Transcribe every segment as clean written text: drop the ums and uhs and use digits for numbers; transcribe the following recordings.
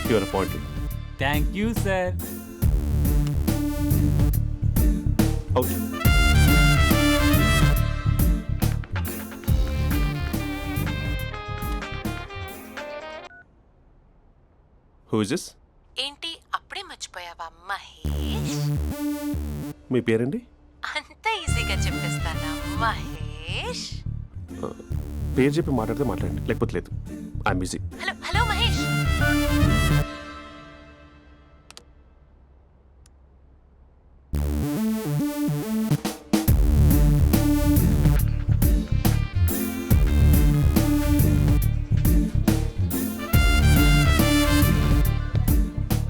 You are appointed. Thank you, sir. Out. Who is this? ఏంటి అప్పుడే మర్చిపోయావా మహేష్? మీ పేరండి? అంత ఈజీగా చెప్పేస్తానా మహేష్? పేరు చెప్పి మాట్లాడితే మాట్లాడండి, లేకపోతే లేదు. I'm busy. Hello hello Mahesh.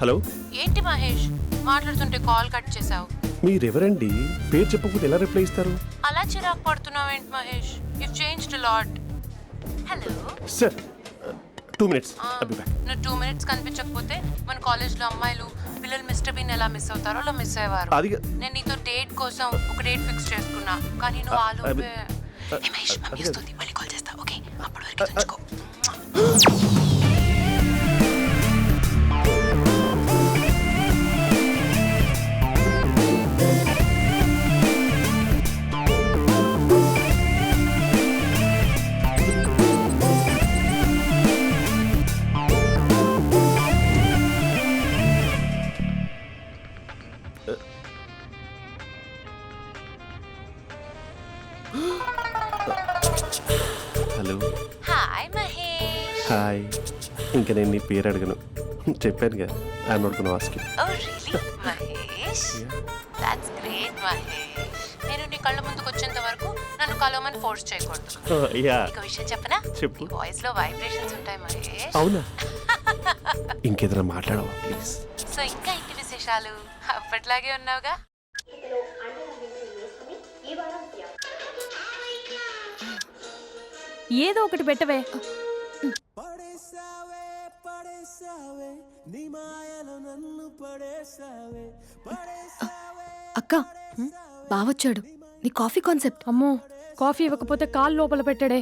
Hello, ఏంటి మహేష్ మాట్లాడుతుంటే కాల్ కట్ చేసావు? మీరెవరండి? పేరు చెప్పకపోతే ఎలా రిప్లై ఇస్తారు? అలా చిరాకు పడుతున్నావేంటి Mahesh? You changed lot. Hello sir, 2 minutes. I'll be back. నువ్వు 2 minutes కనిపించకపోతే మన కాలేజ్లో అమ్మాయిలు పిల్లలు మిస్టర్ బీన్ ఎలా మిస్ అవుతారో అలా మిస్ అయ్యేవారు. అది నేను నీతో డేట్ కోసం ఒక డేట్ ఫిక్స్ చేసుకున్నా, కానీ నువ్వు ఆలోపే. మహేష్ మమ్మీ వస్తుంది, మళ్ళీ కాల్ చేస్తా. ఓకే, అప్పటి వరకు ఉంచుకో. హలో. హాయ్ మహేష్. హాయ్. ఇంకా నేను నీ పేరు అడగను, చెప్పానుగా. I'm not gonna ask you. Oh really Mahesh? That's great Mahesh. నేను నీ కళ్ళ ముందుకు వచ్చేంత వరకు నన్ను కలవమని ఫోర్స్ చేయకూడదు. యా, నీకు విషయం చెప్పనా? చెప్పు. నీ వాయిస్ లో వైబ్రేషన్స్ ఉంటాయి మహేష్. అవునా? ఇంకేదైనా మాట్లాడవా ప్లీజ్? సో ఇంకా ఇంటి విశేషాలు అప్పట్లాగే ఉన్నావుగా? ఏదో ఒకటి పెట్టవే. అక్క బావొచ్చాడు. నీ కాఫీ కాన్సెప్ట్. అమ్మో, కాఫీ ఇవ్వకపోతే కాలు లోపల పెట్టాడే.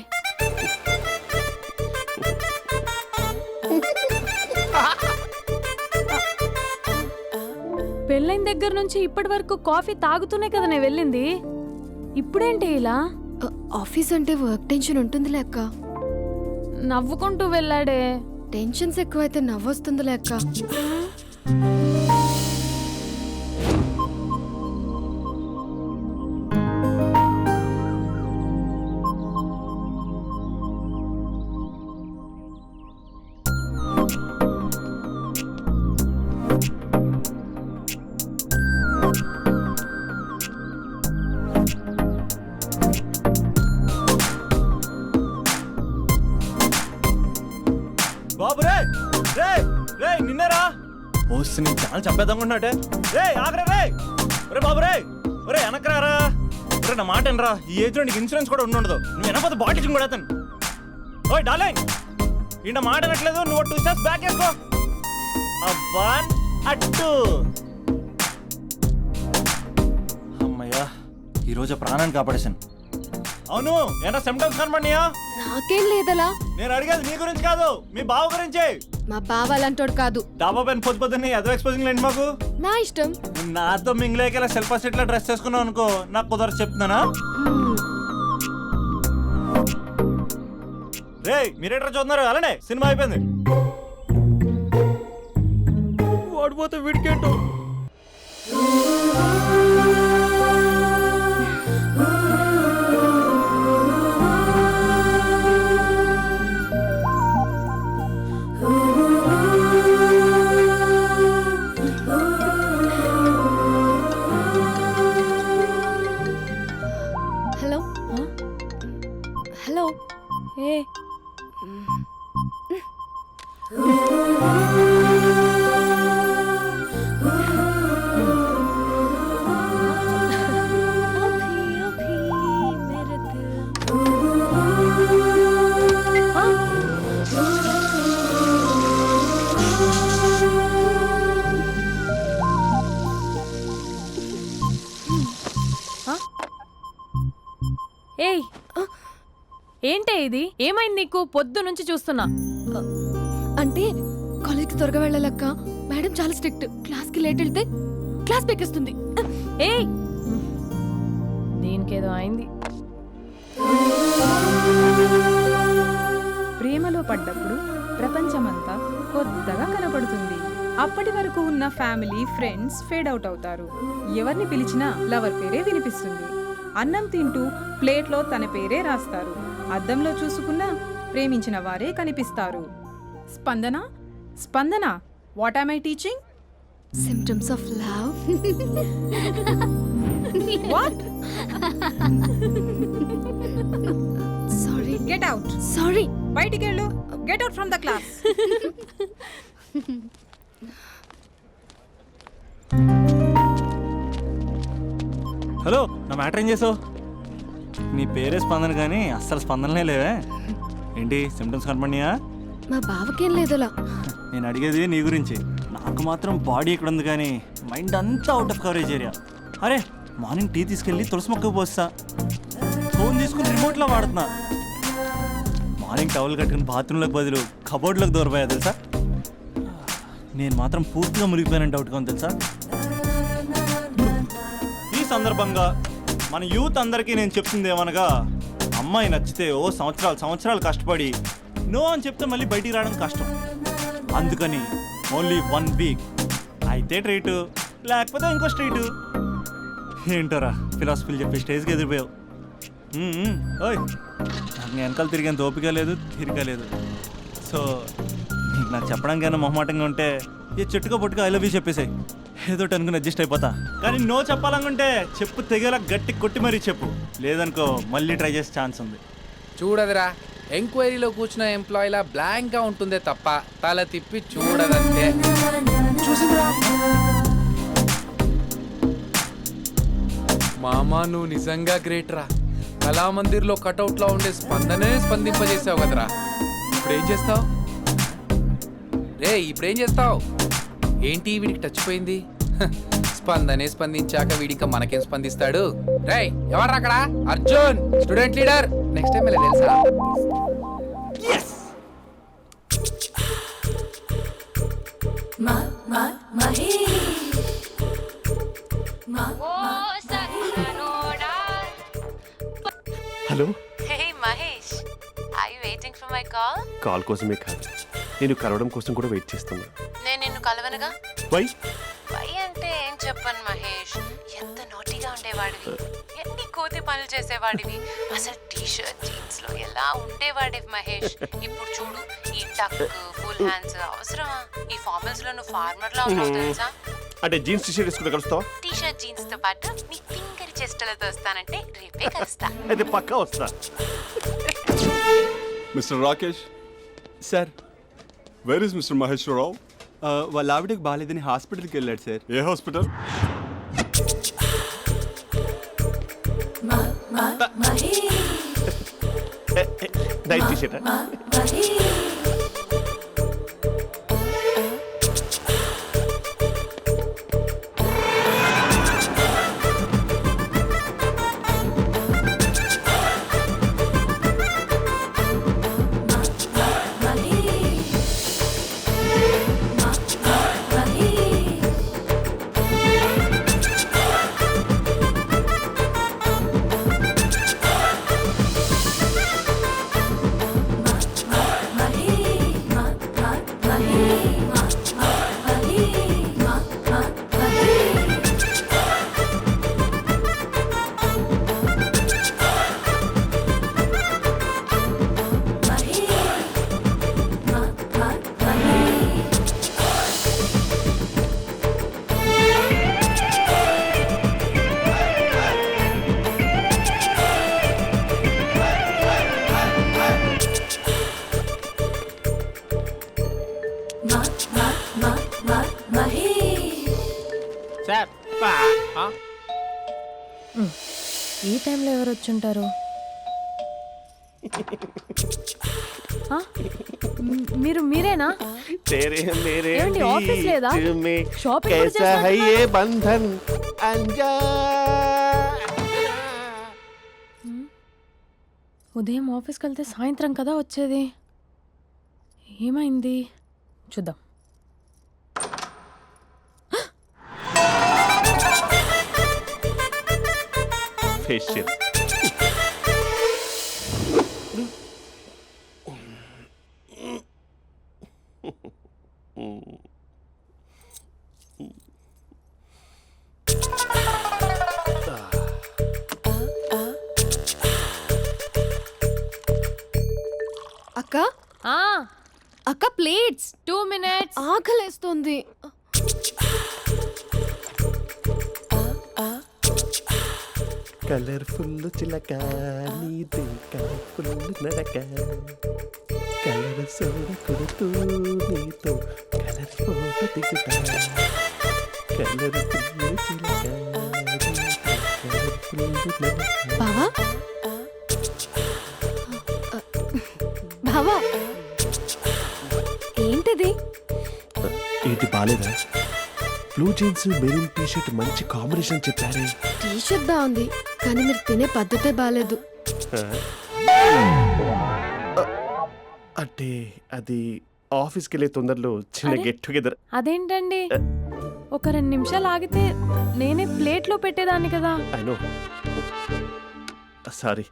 పెళ్ళైన దగ్గర నుంచి ఇప్పటి వరకు కాఫీ తాగుతూనే కదా నేను వెళ్ళింది. ఇప్పుడేంటి ఇలా? ఆఫీస్ అంటే వర్క్ టెన్షన్ ఉంటుందిలే అక్క. నవ్వుకుంటూ వెళ్ళాడే. టెన్షన్స్ ఎక్కువైతే నవ్వొస్తుందిలే అక్క. బాబు రే రే రే నిన్నరా వస్తే నేను చాలా చంపేద్దామనుకుంటున్నాటే. రే ఆగరా రే. ఒరే బాబు రే, ఒరే వెనకరారా. ఒరే నా మాట అనరా, ఈ ఏజ్ లో నీకు ఇన్సూరెన్స్ కూడా ఉండదు. నువ్వు వెనకపోతే బాటిల్ కూడా అతను. ఓయ్ డార్లింగ్, ఈ మాట అనట్లేదు. నువ్వు 2 steps బ్యాక్ వేసుకో. అబ్బా అట్టు. అమ్మయ్యా, ఈరోజు ప్రాణాన్ని కాపాడేశాను. అవును, ఏనా సిమ్టమ్స్ కనబడినాయా? నాకేం లేదలా. నేను అడిగేది నీ గురించి కాదు, మీ బావ గురించి. మా బావ అలాంటోడు కాదు. డాబా పైన పొద్దున్నే ఏదో ఎక్స్పోజింగ్ లేండి మాకు. నా ఇష్టం. నాతో మింగిలేక సెల్ఫా సెట్ లో డ్రెస్ చేసుకున్నావు అనుకో, నాకు కుదరదు చెప్తున్నానా? రే మీరేట్రా చూస్తున్నారు? అలానే సినిమా అయిపోయింది. ఓడిపోతే వీడికేంటో. Hello hello. ఏ ఏయ్, ఏంటే ఇది? ఏమైంది నీకు? పొద్దు నుంచి చూస్తున్నా. అంటే కాలేజ్కి త్వరగా వెళ్ళాలక్క. మేడం చాలా స్ట్రిక్ట్. క్లాస్కి లేట్ వెళ్తే క్లాస్ పెక్కేస్తుంది. ఏయ్ దీనికేదో అయింది. ప్రేమలో పడ్డప్పుడు ప్రపంచమంతా కొత్తగా కనపడుతుంది. అప్పటి వరకు ఉన్న ఫ్యామిలీ ఫ్రెండ్స్ ఫేడ్ అవుట్ అవుతారు. ఎవరిని పిలిచినా లవర్ పేరే వినిపిస్తుంది. అన్నం తింటూ ప్లేట్లో తన పేరే రాస్తారు. అద్దంలో చూసుకున్నా ప్రేమించిన వారే కనిపిస్తారు. Spandana Spandana, what am I teaching? Symptoms of love. What? Sorry. Get out. Sorry. బయటికి వెళ్ళు. Get out from the class. Hello, నా మ్యాటర్ ఏం చేసావు? నీ పేరే స్పందన కానీ అస్సలు స్పందనలే లేవే. ఏంటి సిమ్టమ్స్ కనపడినాయా? మా బావకేం లేదులా. నేను అడిగేది నీ గురించి. నాకు మాత్రం బాడీ ఇక్కడ ఉంది కానీ మైండ్ అంతా అవుట్ ఆఫ్ కవరేజ్ ఏరియా. అరే, మార్నింగ్ టీ తీసుకెళ్ళి తులసి మొక్కకు పోస్తా. ఫోన్ తీసుకుని రిమోట్లో వాడుతున్నా. మార్నింగ్ టవల్ కట్టుకుని బాత్రూంలోకి బదులు కబోర్డ్లోకి దూరపోయా తెలుసా. నేను మాత్రం పూర్తిగా మునిగిపోయానని డౌట్గా ఉంది తెలుసా. ఈ సందర్భంగా మన యూత్ అందరికీ నేను చెప్తుంది ఏమనగా, అమ్మాయి నచ్చితే ఓ సంవత్సరాలు కష్టపడి నో అని చెప్తే మళ్ళీ బయటికి రావడం కష్టం. అందుకని ఓన్లీ 1 వీక్ అయితే ట్రీటు, లేకపోతే ఇంకో స్ట్రీటు. ఏంటోరా ఫిలాసఫీలు చెప్పి స్టేజ్కి ఎదిరిపోయావు. ఓయ్, నాకు వెనకాల తిరిగేంత ఓపిక లేదు, తీరిక లేదు. సో నీకు నాకు చెప్పడానికైనా మొహమాటంగా ఉంటే ఏ చెట్టుగా పొట్టుగా ఐ లవ్ యూ చెప్పేసాయి. ఏదో అనుకుని అడ్జస్ట్ అయిపోతా. కానీ నో చెప్పాలనుకుంటే చెప్పు తెగేలా గట్టి కొట్టి మరీ చెప్పు. లేదనుకో మళ్ళీ ట్రై చేసే ఛాన్స్ ఉంది. చూడదురా, ఎంక్వైరీలో కూర్చున్న ఎంప్లాయీలా బ్లాంక్గా ఉంటుందే తప్ప తల తిప్పి చూడదంతే. చూసిందిరా మామా, నువ్వు నిజంగా గ్రేట్ రా. కళామందిర్లో కటౌట్లో ఉండే స్పందనే స్పందింపజేసావు కదరా. ఇప్పుడేం చేస్తావు రే? ఇప్పుడేం చేస్తావు? ఏంటి వీడికి టచ్ పోయింది? స్పందనే స్పందించాక వీడిక మనకేం స్పందిస్తాడు? రేయ్, ఎవర్రా అక్కడ? Arjun, student leader. Next time ఇలా తెలుసా? Hello. Hey Mahesh, are you waiting for my call? Call కోసమే కాదు, నేను కలవడం కోసం కూడా వెయిట్ చేస్తున్నా. నేను నిన్ను కలవనుగా. వై? వై అంటే ఏం చెప్పను మహేష్. ఎంత నోటిగా ఉండేవాడివి, ఎన్ని కోతి పనులు చేసేవాడివి. అసలు టీషర్ట్ జీన్స్ లో ఎలా ఉండేవాడివి మహేష్. ఇప్పుడు చూడు, ఈ టక్ ఫుల్ హ్యాండ్స్ అవసరమా? ఈ ఫార్మల్స్ లో నువ్వు ఫార్మర్ లా ఉన్నావు తెలుసా. అంటే జీన్స్ టీషర్ట్ వేసుకుని కలుస్తావా? టీషర్ట్ జీన్స్ తో పాటు నీ ఫింగర్ చెస్టలతో వస్తానంటే రేపే కలుస్తా. అయితే పక్కా వస్తా. Mister Rakesh, sir, where is mister Maheshwararao? వాళ్ళ ఆవిడకి బాగాలేదని హాస్పిటల్కి వెళ్ళాడు సార్. ఏ హాస్పిటల్? Night T-shirt. ఈ టైంలో ఎవరు వచ్చుంటారు? మీరేనా? ఏమండి, ఆఫీస్ లేదా? షాపింగ్ కూడా చేస్తున్నట్టున్నారు. ఉదయం ఆఫీస్కి వెళ్తే సాయంత్రం కదా వచ్చేది. ఏమైంది చూద్దాం. ఫేషియల్. అక్క ఆ అక్క ప్లేట్స్ 2 minutes. ఆకలేస్తుంది. కలర్ఫుల్ చిలక నీదే కలర్ఫుల్ నడక కలర్ సోడ కొడుతూ నీతో కలర్ ఫోటో దిగుతా కలర్ఫుల్ చిలక కలర్ఫుల్ నడక. బావా బావా ఏంటిది? ఏంటి బాలేదా? Blue jeans maroon T shirt మంచి కాంబినేషన్ చెప్పారే. టీ షర్ట్ బాగుంది కానీ మీరు తినే పద్ధతే బాగాలేదు. అంటే అది ఆఫీస్కి వెళ్ళే తొందరలో చిన్న అరే. Get together. అదేంటండి ఒక 2 నిమిషాలు ఆగితే నేనే ప్లేట్లో పెట్టేదాన్ని కదా. I know, sorry.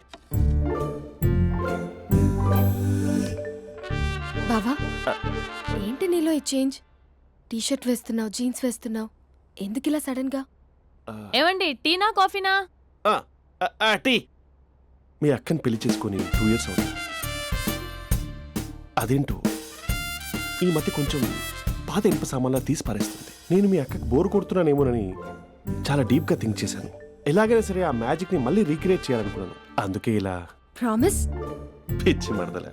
బావా ఏంటి నీలో ఈ చేంజ్? టీ షర్ట్ వేస్తున్నావు, జీన్స్ వేస్తున్నావు, ఎందుకు ఇలా సడన్ గా? ఏమండి టీనా కాఫీనా? టీ. మీ అక్కని పెళ్లి చేసుకొని 2 years అవుతుంది. అదేంటో ఈ మధ్య కొంచెం పాత ఇనుప సామాన్లా తీసి పారేస్తుంది. నేను మీ అక్కకి బోర్ కొడుతున్నానేమోనని చాలా డీప్గా థింక్ చేశాను. ఎలాగైనా సరే ఆ మ్యాజిక్ని మళ్ళీ రీక్రియేట్ చేయాలనుకున్నాను. అందుకే ఇలా ప్రామిస్? పిచ్చి మరదల.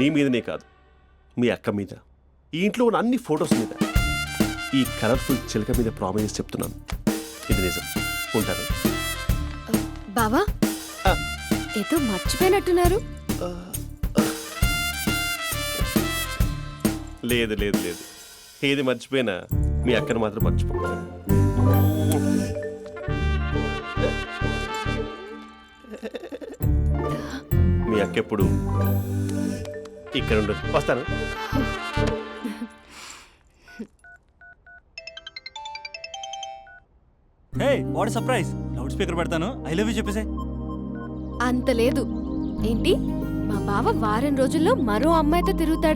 నీ మీదనే కాదు, మీ అక్క మీద, ఈ ఇంట్లో ఉన్న అన్ని ఫొటోస్ మీద, ఈ కలర్ఫుల్ చిలక మీద ప్రామిస్ చెప్తున్నాను. ఇది నిజం. ఉంటాను. బావా ఆ. ఏదో మర్చిపోయినట్టున్నారు. లేదు లేదు లేదు, ఏది మర్చిపోయినా మీ అక్కను మాత్రం మర్చిపో. మీ అక్క ఎప్పుడు ఇక్కడ ఉండదు. వస్తాను. Hey what surprise. Loud speaker పెడతాను, ఐ లవ్ యూ చెప్పేసే. అంత లేదు. ఏంటి మా బావ వారం రోజుల్లో మరో అమ్మాయితో తిరుగుతాడని